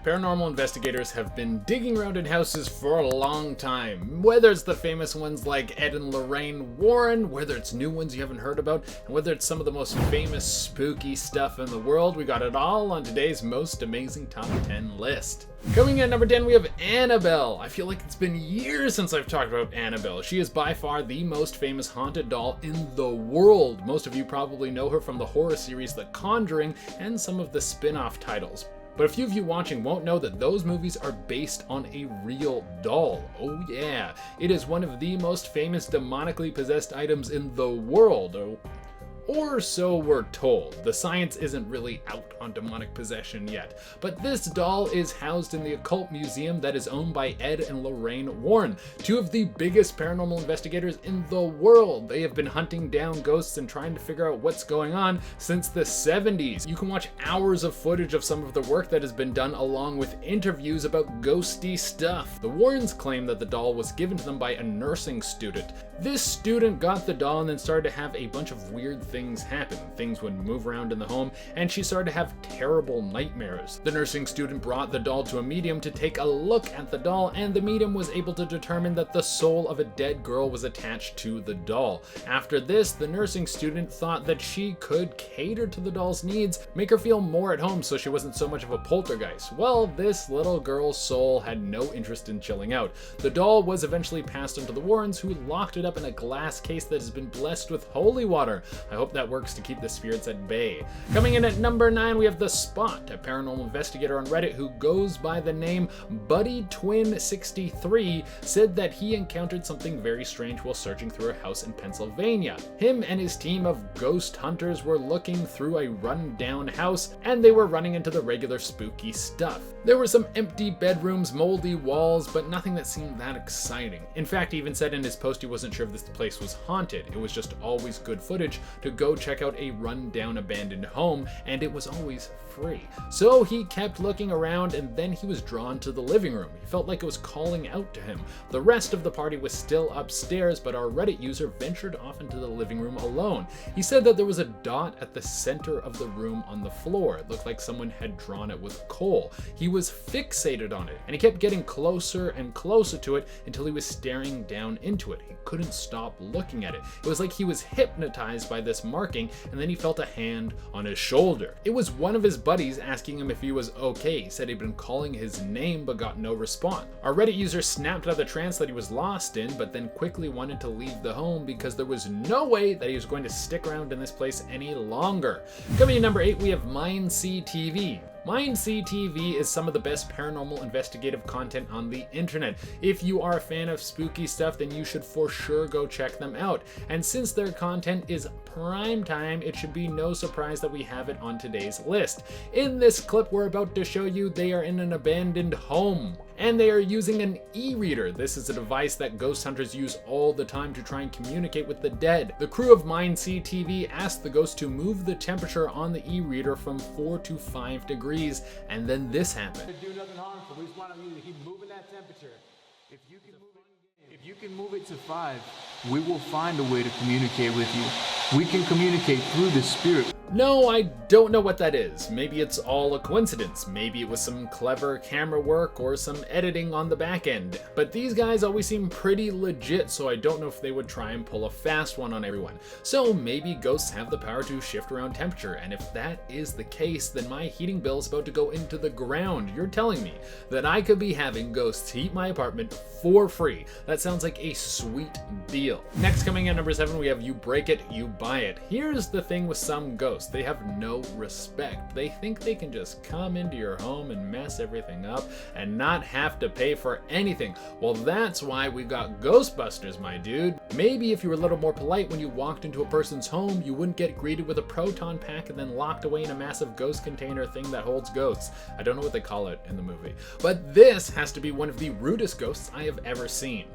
Paranormal investigators have been digging around in houses for a long time. Whether it's the famous ones like Ed and Lorraine Warren, whether it's new ones you haven't heard about, and whether it's some of the most famous spooky stuff in the world, we got it all on today's most amazing top 10 list. Coming in at number 10, we have Annabelle. I feel like it's been years since I've talked about Annabelle. She is by far the most famous haunted doll in the world. Most of you probably know her from the horror series The Conjuring and some of the spin-off titles. But a few of you watching won't know that those movies are based on a real doll. Oh yeah, it is one of the most famous demonically possessed items in the world. Or so we're told. The science isn't really out on demonic possession yet. But this doll is housed in the occult museum that is owned by Ed and Lorraine Warren, two of the biggest paranormal investigators in the world. They have been hunting down ghosts and trying to figure out what's going on since the 70s. You can watch hours of footage of some of the work that has been done along with interviews about ghosty stuff. The Warrens claim that the doll was given to them by a nursing student. This student got the doll and then started to have a bunch of weird things happen. Things would move around in the home, and she started to have terrible nightmares. The nursing student brought the doll to a medium to take a look at the doll, and the medium was able to determine that the soul of a dead girl was attached to the doll. After this, the nursing student thought that she could cater to the doll's needs, make her feel more at home so she wasn't so much of a poltergeist. Well, this little girl's soul had no interest in chilling out. The doll was eventually passed on to the Warrens, who locked it up in a glass case that has been blessed with holy water. I hope that works to keep the spirits at bay. Coming in at number 9, we have The Spot, a paranormal investigator on Reddit who goes by the name BuddyTwin63, said that he encountered something very strange while searching through a house in Pennsylvania. Him and his team of ghost hunters were looking through a run-down house, and they were running into the regular spooky stuff. There were some empty bedrooms, moldy walls, but nothing that seemed that exciting. In fact, he even said in his post he wasn't sure if this place was haunted. It was just always good footage to go check out a run-down abandoned home, and it was always free. So he kept looking around, and then he was drawn to the living room. He felt like it was calling out to him. The rest of the party was still upstairs, but our Reddit user ventured off into the living room alone. He said that there was a dot at the center of the room on the floor. It looked like someone had drawn it with coal. He was fixated on it, and he kept getting closer and closer to it until he was staring down into it. He couldn't stop looking at it. It was like he was hypnotized by this marking, and then he felt a hand on his shoulder. It was one of his buddies asking him if he was okay. He said he'd been calling his name but got no response. Our Reddit user snapped out of the trance that he was lost in, but then quickly wanted to leave the home because there was no way that he was going to stick around in this place any longer. Coming in number 8, we have MINDSEED TV. MINDSEED TV is some of the best paranormal investigative content on the internet. If you are a fan of spooky stuff, then you should for sure go check them out. And since their content is prime time, it should be no surprise that we have it on today's list. In this clip we're about to show you, they are in an abandoned home, and they are using an e-reader. This is a device that ghost hunters use all the time to try and communicate with the dead. The crew of MINDSEED TV asked the ghost to move the temperature on the e-reader from 4 to 5 degrees, and then this happened. Do nothing harmful. We just want you to keep moving that temperature. If you can move it to 5, we will find a way to communicate with you. We can communicate through the spirit. No, I don't know what that is. Maybe it's all a coincidence. Maybe it was some clever camera work or some editing on the back end. But these guys always seem pretty legit, so I don't know if they would try and pull a fast one on everyone. So maybe ghosts have the power to shift around temperature, and if that is the case, then my heating bill is about to go into the ground. You're telling me that I could be having ghosts heat my apartment for free. That sounds like a sweet deal. Next, coming in at number 7, we have You Break It, You Buy It. Here's the thing with some ghosts. They have no respect. They think they can just come into your home and mess everything up and not have to pay for anything. Well, that's why we got Ghostbusters, my dude. Maybe if you were a little more polite when you walked into a person's home, you wouldn't get greeted with a proton pack and then locked away in a massive ghost container thing that holds ghosts. I don't know what they call it in the movie. But this has to be one of the rudest ghosts I have ever seen.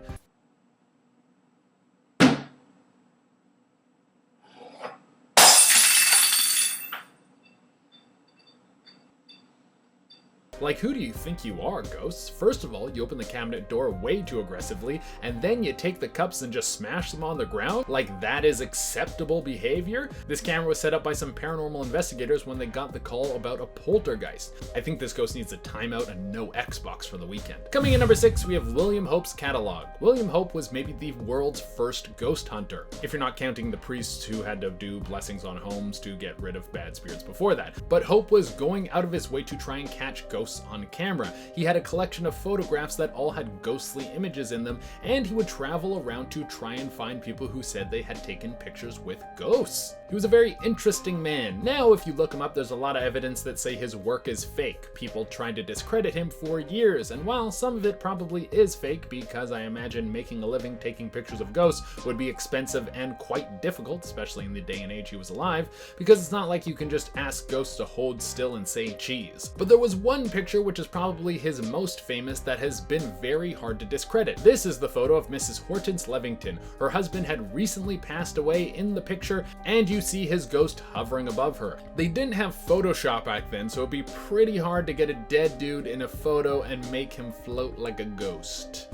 Like, who do you think you are, ghosts? First of all, you open the cabinet door way too aggressively, and then you take the cups and just smash them on the ground? Like, that is acceptable behavior? This camera was set up by some paranormal investigators when they got the call about a poltergeist. I think this ghost needs a timeout and no Xbox for the weekend. Coming in number 6, we have William Hope's Catalog. William Hope was maybe the world's first ghost hunter, if you're not counting the priests who had to do blessings on homes to get rid of bad spirits before that. But Hope was going out of his way to try and catch ghosts on camera. He had a collection of photographs that all had ghostly images in them, and he would travel around to try and find people who said they had taken pictures with ghosts. He was a very interesting man. Now, if you look him up, there's a lot of evidence that say his work is fake. People tried to discredit him for years, and while some of it probably is fake, because I imagine making a living taking pictures of ghosts would be expensive and quite difficult, especially in the day and age he was alive, because it's not like you can just ask ghosts to hold still and say cheese. But there was one picture, which is probably his most famous, that has been very hard to discredit. This is the photo of Mrs. Hortense Levington. Her husband had recently passed away in the picture, and you see his ghost hovering above her. They didn't have Photoshop back then, so it'd be pretty hard to get a dead dude in a photo and make him float like a ghost.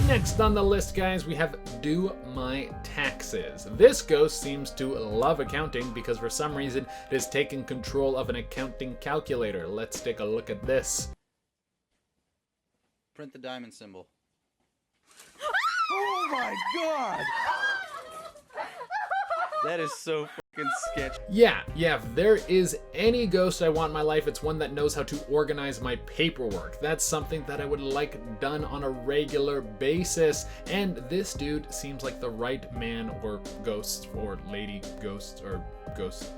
Next on the list, guys, we have Do My Taxes. This ghost seems to love accounting because for some reason it has taken control of an accounting calculator. Let's take a look at this. Print the diamond symbol. Oh my god! That is so fucking sketchy. Yeah, if there is any ghost I want in my life, it's one that knows how to organize my paperwork. That's something that I would like done on a regular basis, and this dude seems like the right man or ghost or lady ghost or ghost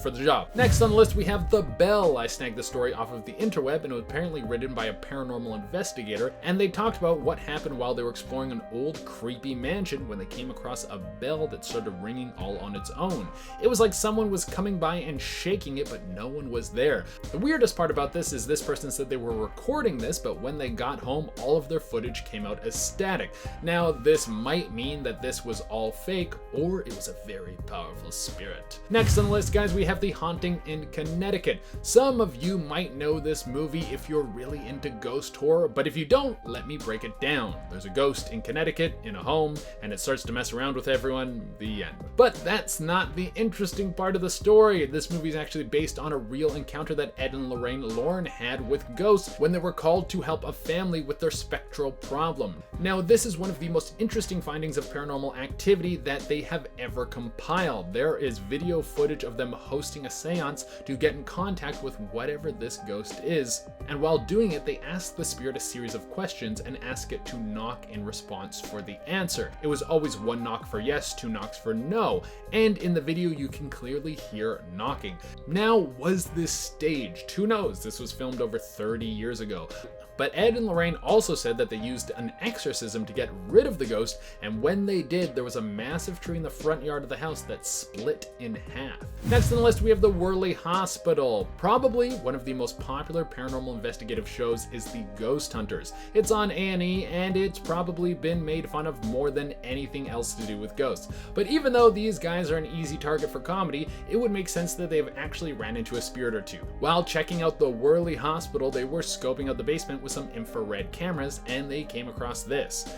for the job. Next on the list, we have The Bell. I snagged the story off of the interweb, and it was apparently written by a paranormal investigator, and they talked about what happened while they were exploring an old creepy mansion when they came across a bell that started ringing all on its own. It was like someone was coming by and shaking it, but no one was there. The weirdest part about this is this person said they were recording this, but when they got home, all of their footage came out as static. Now, this might mean that this was all fake, or it was a very powerful spirit. Next on the list, guys, we have The Haunting in Connecticut. Some of you might know this movie if you're really into ghost horror, but if you don't, let me break it down. There's a ghost in Connecticut in a home, and it starts to mess around with everyone. The end. But that's not the interesting part of the story. This movie is actually based on a real encounter that Ed and Lorraine Lauren had with ghosts when they were called to help a family with their spectral problem. Now, this is one of the most interesting findings of paranormal activity that they have ever compiled. There is video footage of them hosting a seance to get in contact with whatever this ghost is, and while doing it, they ask the spirit a series of questions and ask it to knock in response for the answer. It was always one knock for yes, two knocks for no, and in the video you can clearly hear knocking. Now, was this staged? Who knows? This was filmed over 30 years ago. But Ed and Lorraine also said that they used an exorcism to get rid of the ghost, and when they did, there was a massive tree in the front yard of the house that split in half. Next on the list, we have the Worley Hospital. Probably one of the most popular paranormal investigative shows is The Ghost Hunters. It's on A&E, and it's probably been made fun of more than anything else to do with ghosts. But even though these guys are an easy target for comedy, it would make sense that they've actually ran into a spirit or two. While checking out the Worley Hospital, they were scoping out the basement with some infrared cameras, and they came across this.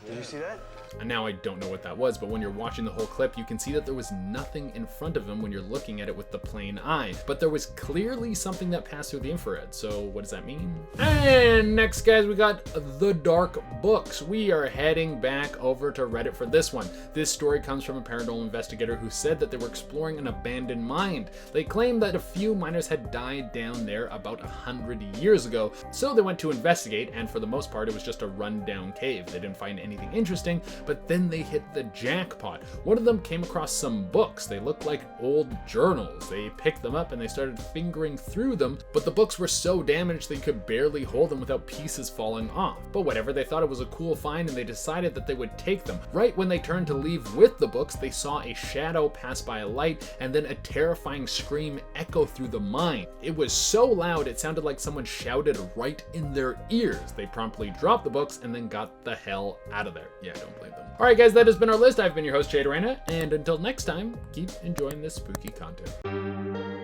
Did you see that? And now I don't know what that was, but when you're watching the whole clip, you can see that there was nothing in front of him when you're looking at it with the plain eye. But there was clearly something that passed through the infrared, so what does that mean? And next, guys, we got The Dark Books. We are heading back over to Reddit for this one. This story comes from a paranormal investigator who said that they were exploring an abandoned mine. They claimed that a few miners had died down there about 100 years ago, so they went to investigate, and for the most part, it was just a run-down cave. They didn't find anything interesting, but then they hit the jackpot. One of them came across some books. They looked like old journals. They picked them up and they started fingering through them, but the books were so damaged they could barely hold them without pieces falling off. But whatever, they thought it was a cool find and they decided that they would take them. Right when they turned to leave with the books, they saw a shadow pass by a light and then a terrifying scream echo through the mine. It was so loud it sounded like someone shouted right in their ears. They promptly dropped the books and then got the hell out of there. there. Yeah, I don't blame them. All right, guys, that has been our list. I've been your host, Jade Arena, and until next time, keep enjoying this spooky content.